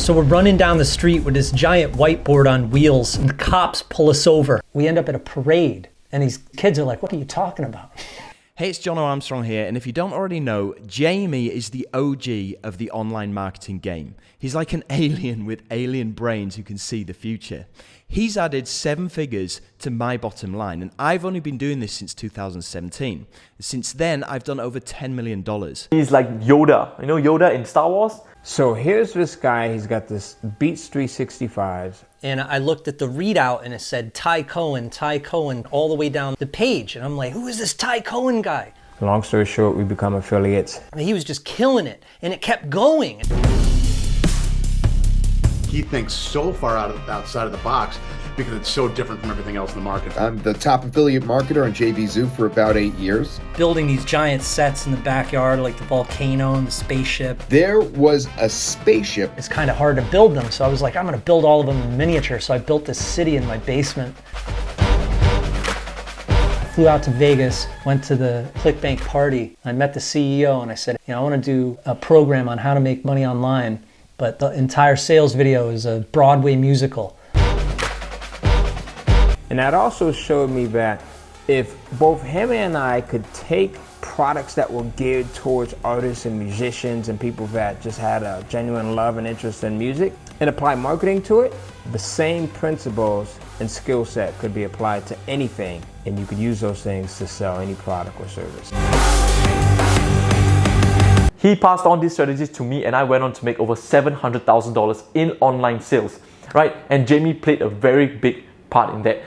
So we're running down the street with this giant whiteboard on wheels and the cops pull us over. We end up at a parade and these kids are like, what are you talking about? Hey, it's Jono Armstrong here, and if you don't already know, Jamie is the OG of the online marketing game. He's like an alien with alien brains who can see the future. He's added 7 figures to my bottom line, and I've only been doing this since 2017. Since then, I've done over $10 million. He's like Yoda, you know Yoda in Star Wars? So here's this guy, he's got this Beats 365s. And I looked at the readout and it said Ty Cohen, all the way down the page. And I'm like, who is this Ty Cohen guy? Long story short, we become affiliates. I mean, he was just killing it and it kept going. He thinks so far outside of the box because it's so different from everything else in the market. I'm the top affiliate marketer on JVZoo for about 8 years. Building these giant sets in the backyard like the volcano and the spaceship. There was a spaceship. It's kind of hard to build them, so I was like, I'm gonna build all of them in miniature. So I built this city in my basement. I flew out to Vegas, went to the ClickBank party. I met the CEO and I said, I wanna do a program on how to make money online, but the entire sales video is a Broadway musical. And that also showed me that if both him and I could take products that were geared towards artists and musicians and people that just had a genuine love and interest in music and apply marketing to it, the same principles and skill set could be applied to anything, and you could use those things to sell any product or service. He passed on these strategies to me and I went on to make over $700,000 in online sales, right? And Jamie played a very big part in that.